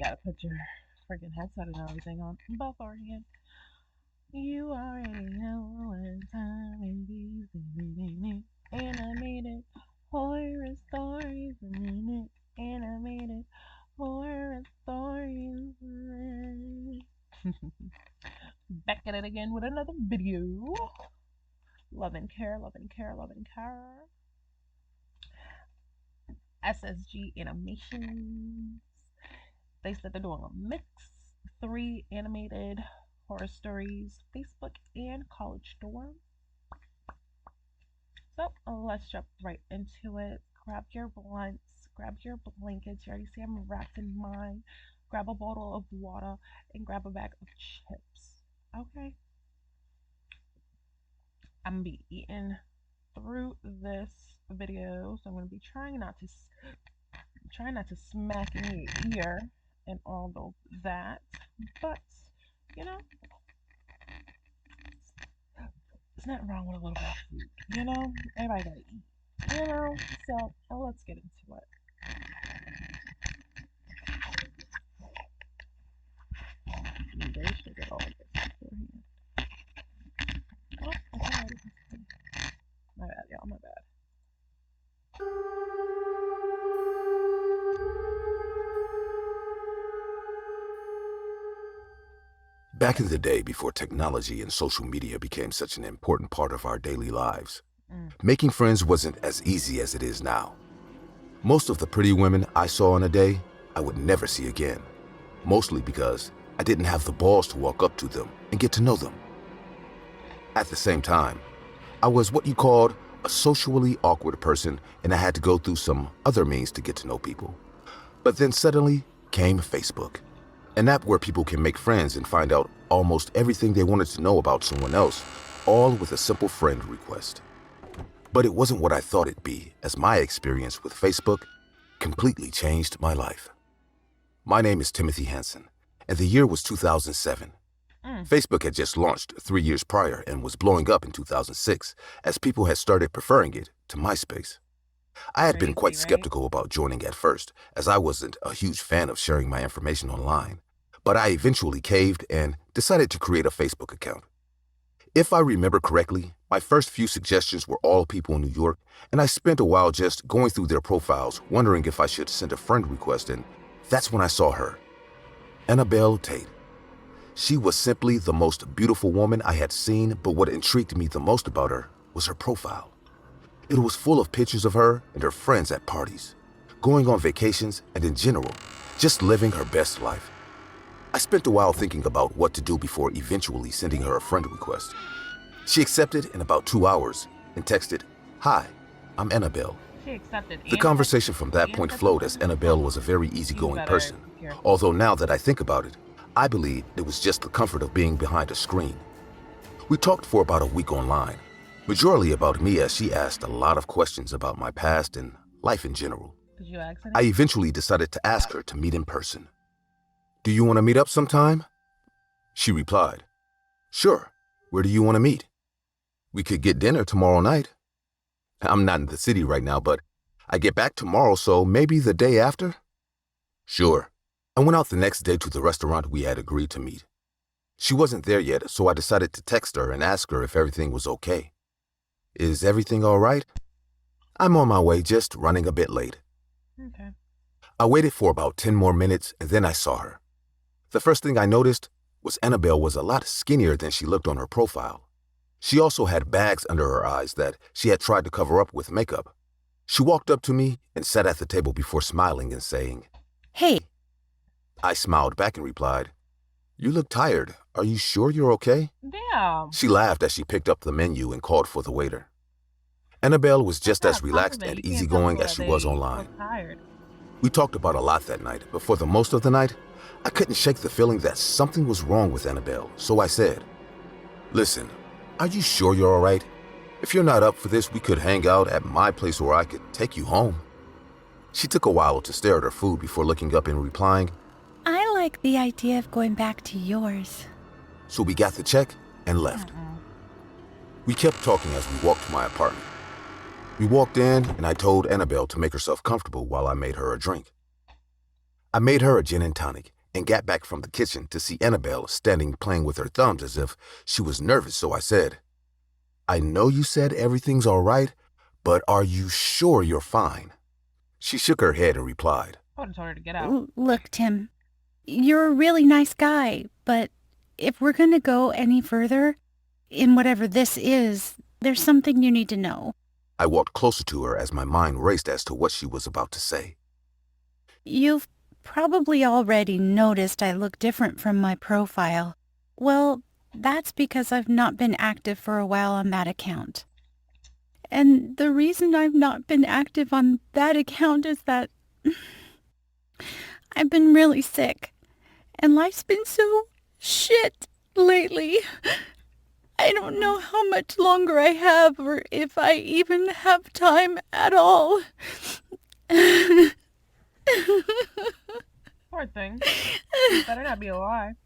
gotta put your freaking headset and everything on beforehand. You already know what time it is. Animated horror stories. Animated horror stories. Back at it again with another video. Love and care, love and care, love and care. SSG Animations. They said they're doing a mix. 3 animated horror stories, Facebook and College Dorm. So let's jump right into it. Grab your blunts, grab your blankets. You already see I'm wrapped in mine. Grab a bottle of water and grab a bag of chips. Okay. I'm gonna be eating through this video, so I'm gonna be trying not to smack in your ear and all of that. But you know, it's not wrong with a little bit of food. Everybody gotta eat. So let's get into it. They should get all of this beforehand. Oh, okay. My bad, y'all. My bad. Back in the day, before technology and social media became such an important part of our daily lives, making friends wasn't as easy as it is now. Most of the pretty women I saw in a day, I would never see again, mostly because I didn't have the balls to walk up to them and get to know them. At the same time, I was what you called a socially awkward person, and I had to go through some other means to get to know people. But then suddenly came Facebook, an app where people can make friends and find out almost everything they wanted to know about someone else, all with a simple friend request. But it wasn't what I thought it'd be, as my experience with Facebook completely changed my life. My name is Timothy Hansen, and the year was 2007. Facebook had just launched 3 years prior and was blowing up in 2006 as people had started preferring it to MySpace. I had been quite skeptical about joining at first, as I wasn't a huge fan of sharing my information online, but I eventually caved and decided to create a Facebook account. If I remember correctly, my first few suggestions were all people in New York, and I spent a while just going through their profiles, wondering if I should send a friend request, and that's when I saw her, Annabelle Tate. She was simply the most beautiful woman I had seen, but what intrigued me the most about her was her profile. It was full of pictures of her and her friends at parties, going on vacations, and in general, just living her best life. I spent a while thinking about what to do before eventually sending her a friend request. She accepted in about 2 hours and texted, "Hi, I'm Annabelle." The conversation from that point flowed, as Annabelle was a very easygoing person, although now that I think about it, I believe it was just the comfort of being behind a screen. We talked for about a week online, majorly about me, as she asked a lot of questions about my past and life in general. I eventually decided to ask her to meet in person. "Do you want to meet up sometime?" She replied, "Sure. Where do you want to meet?" "We could get dinner tomorrow night." "I'm not in the city right now, but I get back tomorrow, so maybe the day after?" "Sure." I went out the next day to the restaurant we had agreed to meet. She wasn't there yet, so I decided to text her and ask her if everything was okay. "Is everything all right?" "I'm on my way, just running a bit late." Okay. I waited for about 10 more minutes, and then I saw her. The first thing I noticed was Annabelle was a lot skinnier than she looked on her profile. She also had bags under her eyes that she had tried to cover up with makeup. She walked up to me and sat at the table before smiling and saying, "Hey." I smiled back and replied, "You look tired. Are you sure you're okay?" Damn. She laughed as she picked up the menu and called for the waiter. Annabelle was just as relaxed and easygoing as she was online. We talked about a lot that night, but for the most of the night, I couldn't shake the feeling that something was wrong with Annabelle, so I said, "Listen, are you sure you're all right? If you're not up for this, we could hang out at my place where I could take you home." She took a while to stare at her food before looking up and replying, "I like the idea of going back to yours." So we got the check and left. We kept talking as we walked to my apartment. We walked in, and I told Annabelle to make herself comfortable while I made her a drink. I made her a gin and tonic, and got back from the kitchen to see Annabelle standing playing with her thumbs as if she was nervous, so I said, "I know you said everything's all right, but are you sure you're fine?" She shook her head and replied, I would have told her to get out. Look, Tim, you're a really nice guy, but if we're going to go any further in whatever this is, there's something you need to know. I walked closer to her as my mind raced as to what she was about to say. You've probably already noticed I look different from my profile. Well, that's because I've not been active for a while on that account. And the reason I've not been active on that account is that I've been really sick, and life's been so shit lately. I don't know how much longer I have, or if I even have time at all. Poor thing. Better not be a lie.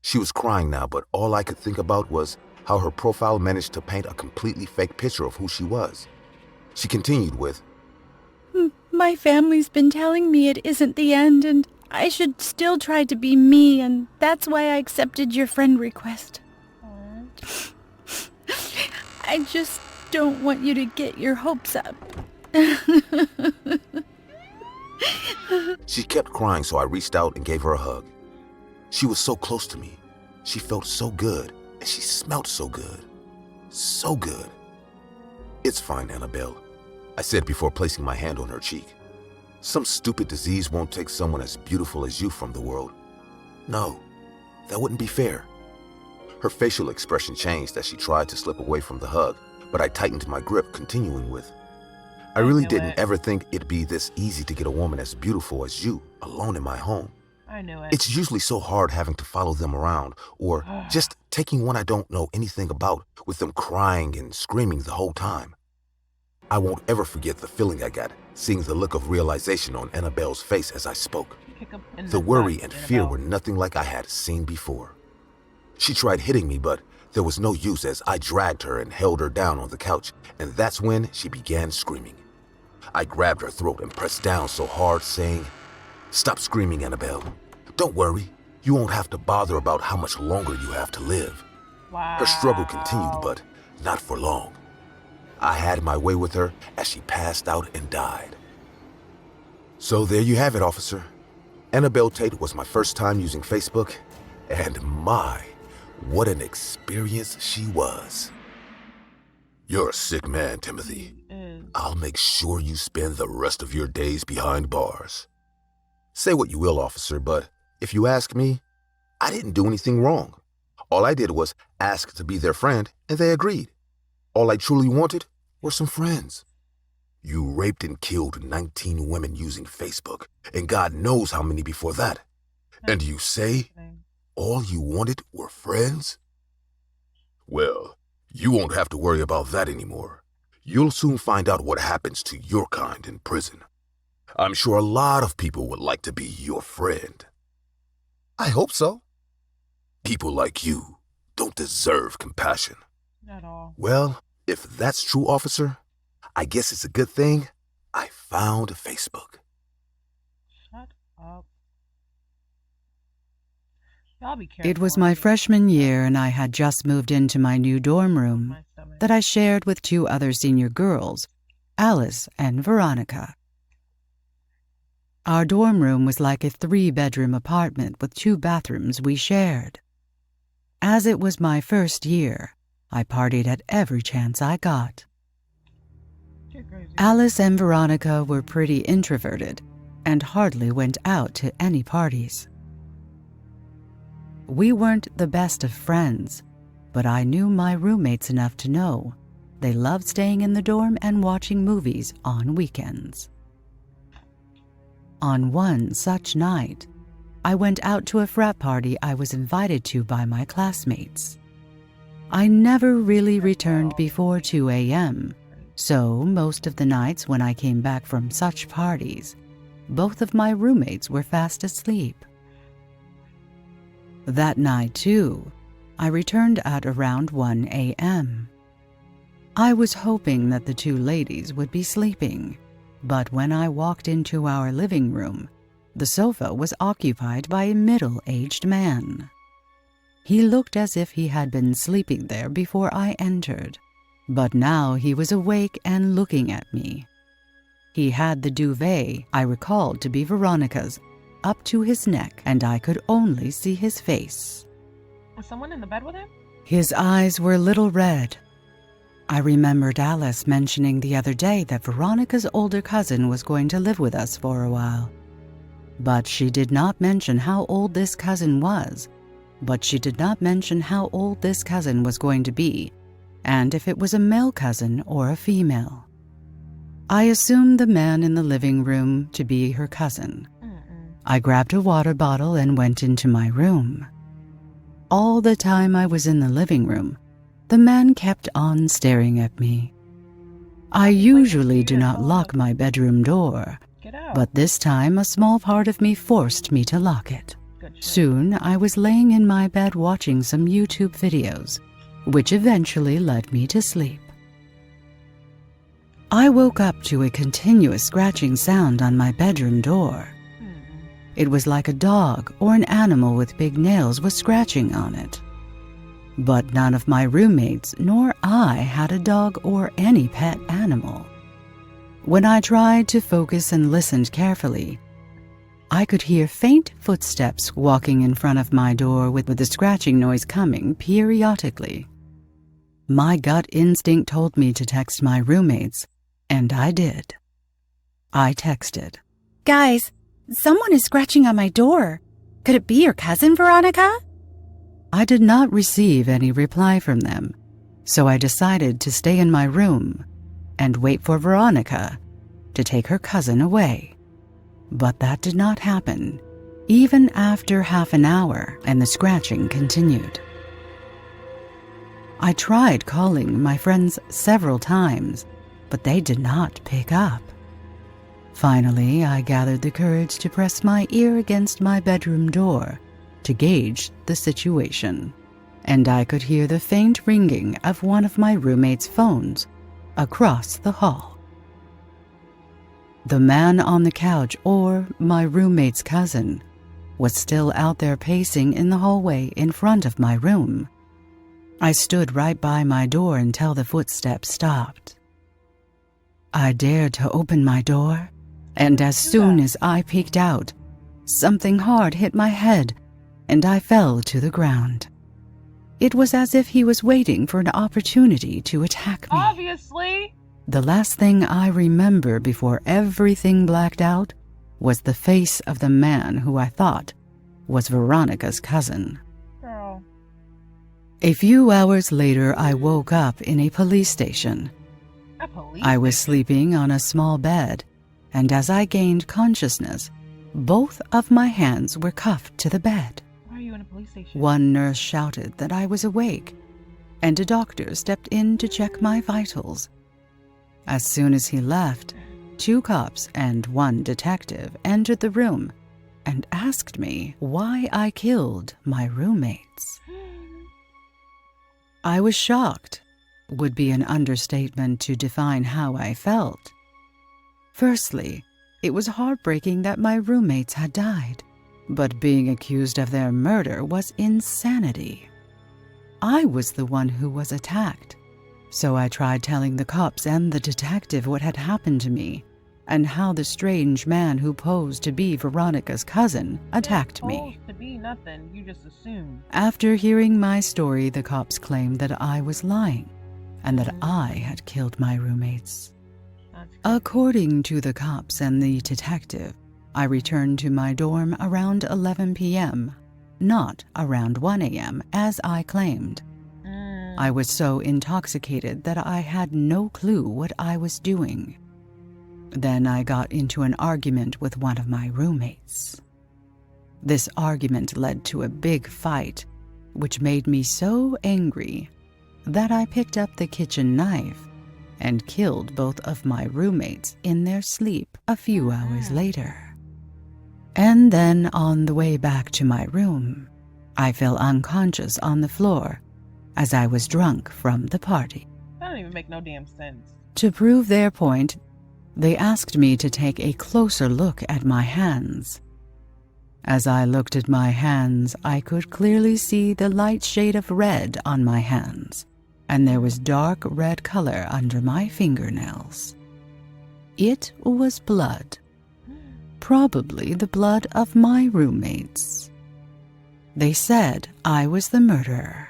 She was crying now, but all I could think about was how her profile managed to paint a completely fake picture of who she was. She continued with, My family's been telling me it isn't the end, and I should still try to be me, and that's why I accepted your friend request. I just don't want you to get your hopes up. She kept crying, so I reached out and gave her a hug. She was so close to me. She felt so good, and she smelled so good. So good. "It's fine, Annabelle," I said before placing my hand on her cheek. "Some stupid disease won't take someone as beautiful as you from the world. No, that wouldn't be fair." Her facial expression changed as she tried to slip away from the hug, but I tightened my grip, continuing with, "I really didn't ever think it'd be this easy to get a woman as beautiful as you alone in my home. I knew it. It's usually so hard having to follow them around, or just taking one I don't know anything about with them crying and screaming the whole time." I won't ever forget the feeling I got, seeing the look of realization on Annabelle's face as I spoke. The worry and fear were nothing like I had seen before. She tried hitting me, but there was no use as I dragged her and held her down on the couch, and that's when she began screaming. I grabbed her throat and pressed down so hard, saying, "Stop screaming, Annabelle. Don't worry, you won't have to bother about how much longer you have to live." Wow. Her struggle continued, but not for long. I had my way with her as she passed out and died. So there you have it, officer. Annabelle Tate was my first time using Facebook, and my, what an experience she was. You're a sick man, Timothy. I'll make sure you spend the rest of your days behind bars. Say what you will, officer, but if you ask me, I didn't do anything wrong. All I did was ask to be their friend, and they agreed. All I truly wanted were some friends. You raped and killed 19 women using Facebook, and God knows how many before that. And you say all you wanted were friends? Well, you won't have to worry about that anymore. You'll soon find out what happens to your kind in prison. I'm sure a lot of people would like to be your friend. I hope so. People like you don't deserve compassion. At all. Well, if that's true, officer, I guess it's a good thing I found Facebook. Shut up. Y'all be careful. It was my freshman year, and I had just moved into my new dorm room that I shared with two other senior girls, Alice and Veronica. Our dorm room was like a 3-bedroom apartment with 2 bathrooms we shared. As it was my first year, I partied at every chance I got. You're crazy. Alice and Veronica were pretty introverted and hardly went out to any parties. We weren't the best of friends, but I knew my roommates enough to know they loved staying in the dorm and watching movies on weekends. On one such night, I went out to a frat party I was invited to by my classmates. I never really returned before 2 a.m., so most of the nights when I came back from such parties, both of my roommates were fast asleep. That night, too, I returned at around 1 a.m. I was hoping that the 2 ladies would be sleeping, but when I walked into our living room, The sofa was occupied by a middle-aged man. He looked as if he had been sleeping there before I entered, but now he was awake and looking at me. He had the duvet I recalled to be Veronica's up to his neck, and I could only see his face. Was someone in the bed with him? His eyes were a little red. I remembered Alice mentioning the other day that Veronica's older cousin was going to live with us for a while. But she did not mention how old this cousin was. But she did not mention how old this cousin was going to be, and if it was a male cousin or a female. I assumed the man in the living room to be her cousin. I grabbed a water bottle and went into my room. All the time I was in the living room, the man kept on staring at me. I usually do not lock my bedroom door, but this time a small part of me forced me to lock it. Soon I was laying in my bed watching some YouTube videos, which eventually led me to sleep. I woke up to a continuous scratching sound on my bedroom door. It was like a dog or an animal with big nails was scratching on it. But none of my roommates nor I had a dog or any pet animal. When I tried to focus and listened carefully, I could hear faint footsteps walking in front of my door with the scratching noise coming periodically. My gut instinct told me to text my roommates, and I did. I texted, Guys, someone is scratching on my door. Could it be your cousin, Veronica? I did not receive any reply from them, so I decided to stay in my room and wait for Veronica to take her cousin away. But that did not happen, even after half an hour, and the scratching continued. I tried calling my friends several times, but they did not pick up. Finally, I gathered the courage to press my ear against my bedroom door to gauge the situation, and I could hear the faint ringing of one of my roommates' phones across the hall. The man on the couch, or my roommate's cousin, was still out there pacing in the hallway in front of my room. I stood right by my door until the footsteps stopped. I dared to open my door, and as soon as I peeked out, something hard hit my head, and I fell to the ground. It was as if he was waiting for an opportunity to attack me. Obviously. The last thing I remember before everything blacked out was the face of the man who I thought was Veronica's cousin. Girl. A few hours later, I woke up in a police station. A police I was station? sleeping on a small bed, and as I gained consciousness, both of my hands were cuffed to the bed. Why are you in a police station? One nurse shouted that I was awake, and a doctor stepped in to check my vitals. As soon as he left, 2 cops and 1 detective entered the room and asked me why I killed my roommates. I was shocked, would be an understatement to define how I felt. Firstly, it was heartbreaking that my roommates had died, but being accused of their murder was insanity. I was the one who was attacked, so I tried telling the cops and the detective what had happened to me and how the strange man who posed to be Veronica's cousin attacked me. Supposed to be nothing. You just assumed. After hearing my story, the cops claimed that I was lying and that I had killed my roommates. According to the cops and the detective, I returned to my dorm around 11 p.m., not around 1 a.m. as I claimed. I was so intoxicated that I had no clue what I was doing. Then I got into an argument with one of my roommates. This argument led to a big fight, which made me so angry that I picked up the kitchen knife and killed both of my roommates in their sleep a few hours later. And then on the way back to my room, I fell unconscious on the floor as I was drunk from the party. That don't even make no damn sense. To prove their point, they asked me to take a closer look at my hands, As I looked at my hands, I could clearly see the light shade of red on my hands, and there was dark red color under my fingernails. It was blood. Probably the blood of my roommates. They said I was the murderer.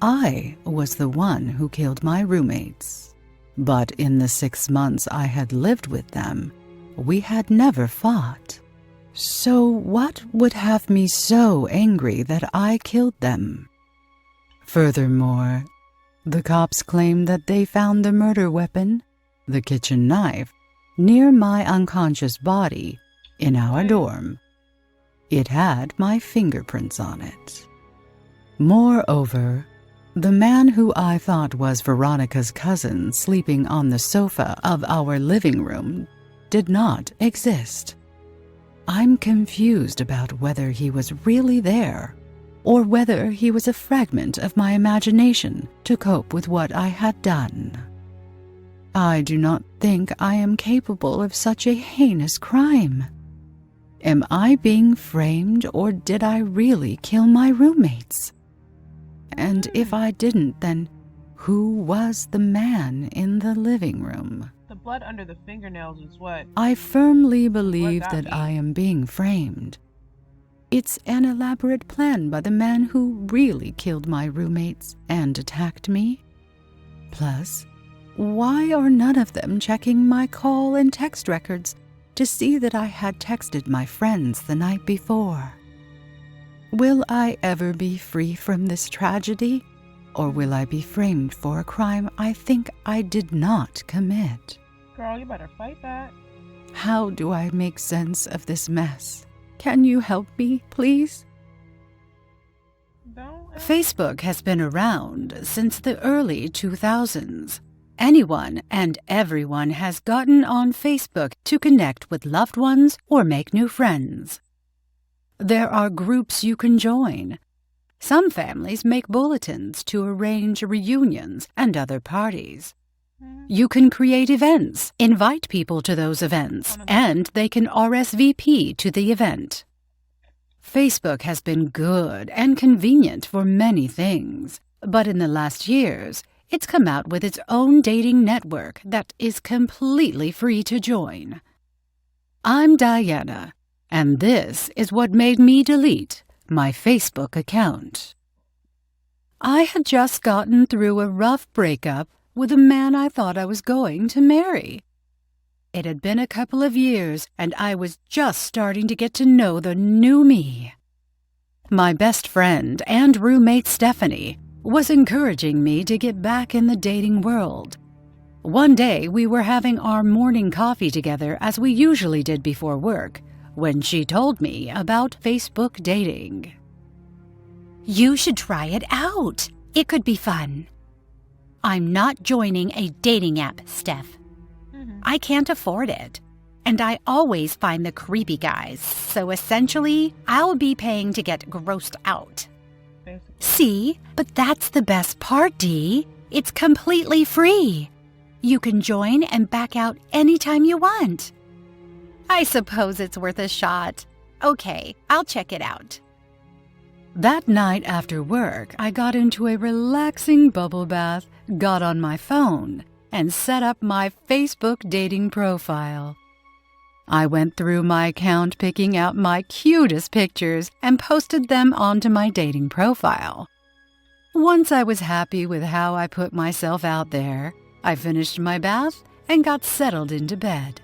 I was the one who killed my roommates. But in the 6 months I had lived with them, we had never fought. So what would have me so angry that I killed them? Furthermore, the cops claimed that they found the murder weapon, the kitchen knife, near my unconscious body in our dorm. It had my fingerprints on it. Moreover, the man who I thought was Veronica's cousin sleeping on the sofa of our living room did not exist. I'm confused about whether he was really there or whether he was a fragment of my imagination to cope with what I had done. I do not think I am capable of such a heinous crime. Am I being framed, or did I really kill my roommates? And if I didn't, then who was the man in the living room? The blood under the fingernails is what? I firmly believe that I am being framed. It's an elaborate plan by the man who really killed my roommates and attacked me. Plus, why are none of them checking my call and text records to see that I had texted my friends the night before? Will I ever be free from this tragedy, or will I be framed for a crime I think I did not commit? Girl, you better fight that. How do I make sense of this mess? Can you help me, please? Facebook has been around since the early 2000s. Anyone and everyone has gotten on Facebook to connect with loved ones or make new friends. There are groups you can join. Some families make bulletins to arrange reunions and other parties. You can create events, invite people to those events, and they can RSVP to the event. Facebook has been good and convenient for many things, but in the last years, it's come out with its own dating network that is completely free to join. I'm Diana, and this is what made me delete my Facebook account. I had just gotten through a rough breakup with a man I thought I was going to marry. It had been a couple of years, and I was just starting to get to know the new me. My best friend and roommate Stephanie was encouraging me to get back in the dating world. One day we were having our morning coffee together as we usually did before work, when she told me about Facebook dating. You should try it out. It could be fun. I'm not joining a dating app, Steph. I can't afford it. And I always find the creepy guys, so essentially, I'll be paying to get grossed out. See? But that's the best part, Dee. It's completely free. You can join and back out anytime you want. I suppose it's worth a shot. Okay, I'll check it out. That night after work, I got into a relaxing bubble bath, got on my phone, and set up my Facebook dating profile. I went through my account picking out my cutest pictures and posted them onto my dating profile. Once I was happy with how I put myself out there, I finished my bath and got settled into bed.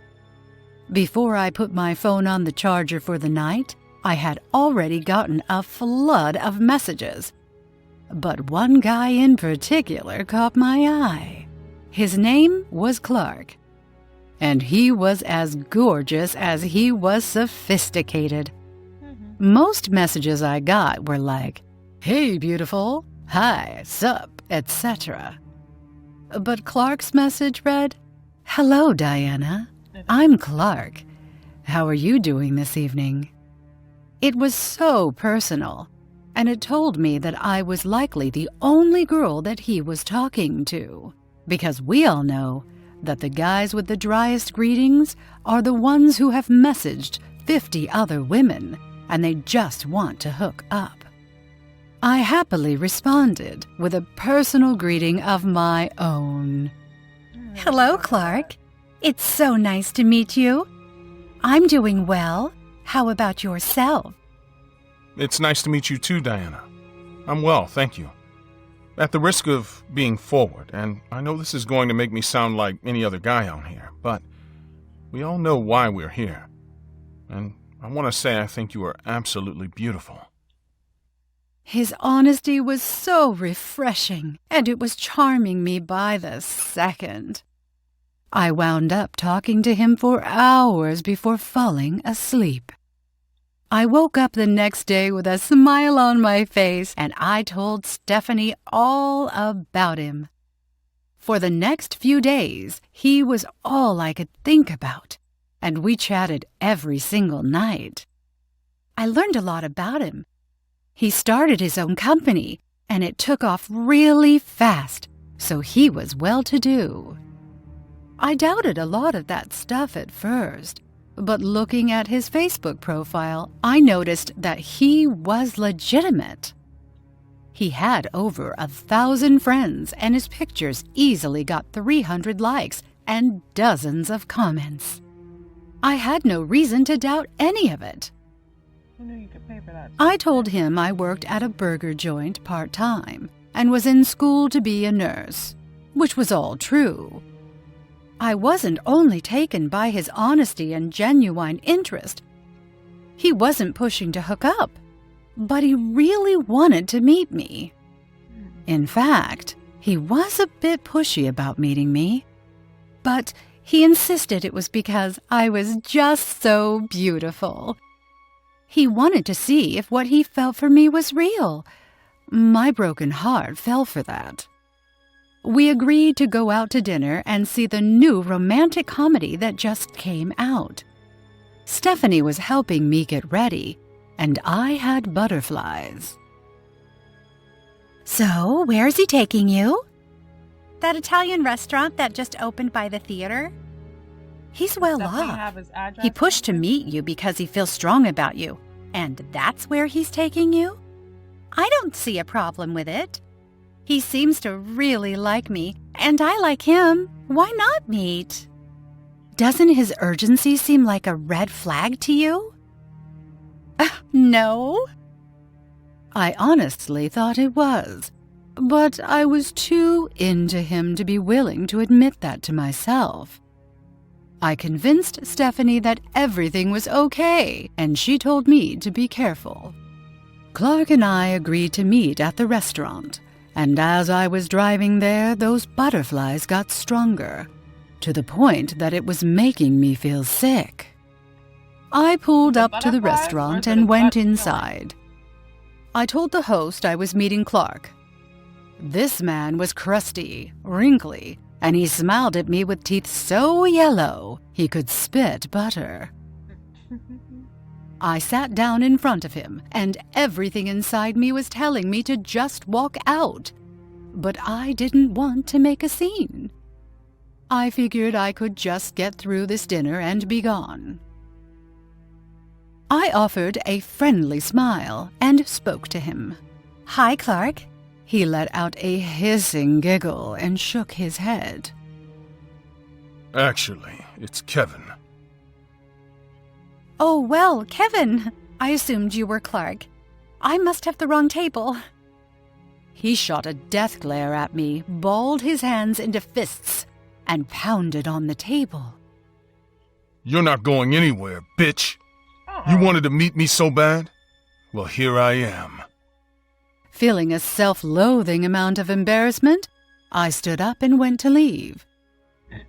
Before I put my phone on the charger for the night, I had already gotten a flood of messages. But one guy in particular caught my eye. His name was Clark, and he was as gorgeous as he was sophisticated. Most messages I got were like, "Hey, beautiful," "Hi," "Sup," etc. But Clark's message read, "Hello, Diana. I'm Clark. How are you doing this evening?" It was so personal, and it told me that I was likely the only girl that he was talking to, because we all know that the guys with the driest greetings are the ones who have messaged 50 other women and they just want to hook up. I happily responded with a personal greeting of my own. Hello, Clark. It's so nice to meet you. I'm doing well. How about yourself? It's nice to meet you too, Diana. I'm well, thank you. At the risk of being forward, and I know this is going to make me sound like any other guy out here, but we all know why we're here. And I want to say I think you are absolutely beautiful. His honesty was so refreshing, and it was charming me by the second. I wound up talking to him for hours before falling asleep. I woke up the next day with a smile on my face, and I told Stephanie all about him. For the next few days, he was all I could think about, and we chatted every single night. I learned a lot about him. He started his own company, and it took off really fast, so he was well-to-do. I doubted a lot of that stuff at first, but looking at his Facebook profile, I noticed that he was legitimate. He had over 1,000 friends, and his pictures easily got 300 likes and dozens of comments. I had no reason to doubt any of it. Who knew you could pay for that? I told him I worked at a burger joint part-time and was in school to be a nurse, which was all true. I wasn't only taken by his honesty and genuine interest. He wasn't pushing to hook up, but he really wanted to meet me. In fact, he was a bit pushy about meeting me, but he insisted it was because I was just so beautiful. He wanted to see if what he felt for me was real. My broken heart fell for that. We agreed to go out to dinner and see the new romantic comedy that just came out. Stephanie was helping me get ready, and I had butterflies. So, where's he taking you? That Italian restaurant that just opened by the theater? He's well Definitely off. have his address He pushed to and meet you because he feels strong about you, and that's where he's taking you? I don't see a problem with it. He seems to really like me, and I like him. Why not meet? Doesn't his urgency seem like a red flag to you? No. I honestly thought it was, but I was too into him to be willing to admit that to myself. I convinced Stephanie that everything was okay, and she told me to be careful. Clark and I agreed to meet at the restaurant, and as I was driving there, those butterflies got stronger, to the point that it was making me feel sick. I pulled up to the restaurant and went inside. I told the host I was meeting Clark. This man was crusty, wrinkly, and he smiled at me with teeth so yellow he could spit butter. I sat down in front of him, and everything inside me was telling me to just walk out. But I didn't want to make a scene. I figured I could just get through this dinner and be gone. I offered a friendly smile and spoke to him. Hi, Clark. He let out a hissing giggle and shook his head. Actually, it's Kevin. Oh, well, Kevin. I assumed you were Clark. I must have the wrong table. He shot a death glare at me, balled his hands into fists, and pounded on the table. You're not going anywhere, bitch. You wanted to meet me so bad? Well, here I am. Feeling a self-loathing amount of embarrassment, I stood up and went to leave.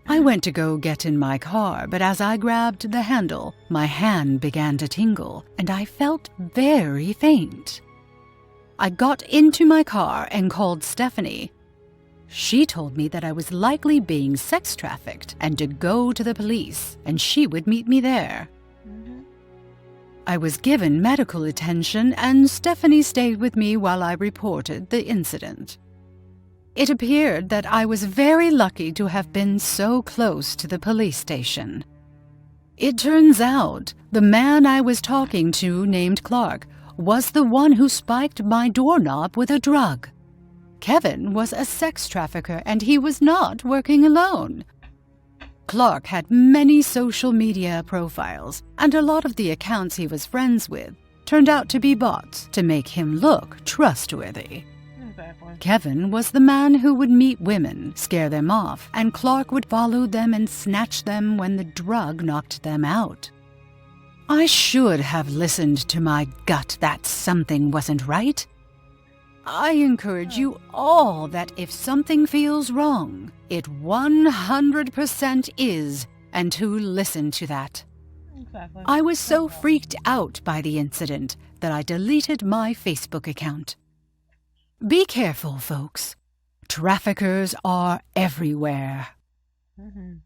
I went to go get in my car, but as I grabbed the handle, my hand began to tingle, and I felt very faint. I got into my car and called Stephanie. She told me that I was likely being sex trafficked and to go to the police, and she would meet me there. I was given medical attention, and Stephanie stayed with me while I reported the incident. It appeared that I was very lucky to have been so close to the police station. It turns out the man I was talking to, named Clark, was the one who spiked my doorknob with a drug. Kevin was a sex trafficker and he was not working alone. Clark had many social media profiles, and a lot of the accounts he was friends with turned out to be bots to make him look trustworthy. Exactly. Kevin was the man who would meet women, scare them off, and Clark would follow them and snatch them when the drug knocked them out. I should have listened to my gut that something wasn't right. I encourage you all that if something feels wrong, it 100% is, and to listen to that. Exactly. I was so freaked out by the incident that I deleted my Facebook account. Be careful, folks. Traffickers are everywhere. Mm-hmm.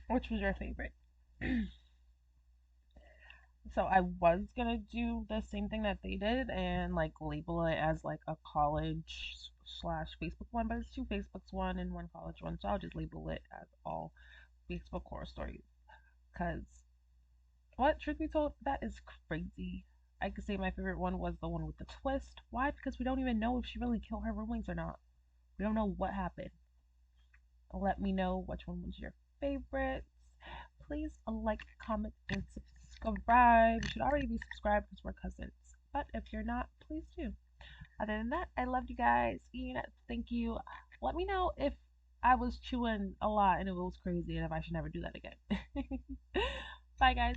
Which was your favorite? So I was gonna do the same thing that they did and like label it as like a college slash Facebook one, but it's two Facebooks, one and one college one. So I'll just label it as all Facebook horror stories. Cause what, truth be told, that is crazy. I could say my favorite one was the one with the twist. Why? Because we don't even know if she really killed her roommates or not. We don't know what happened. Let me know which one was your favorite. Please like, comment, and subscribe. You should already be subscribed because we're cousins. But if you're not, please do. Other than that, I loved you guys. Ian, thank you. Let me know if I was chewing a lot and it was crazy and if I should never do that again. Bye, guys.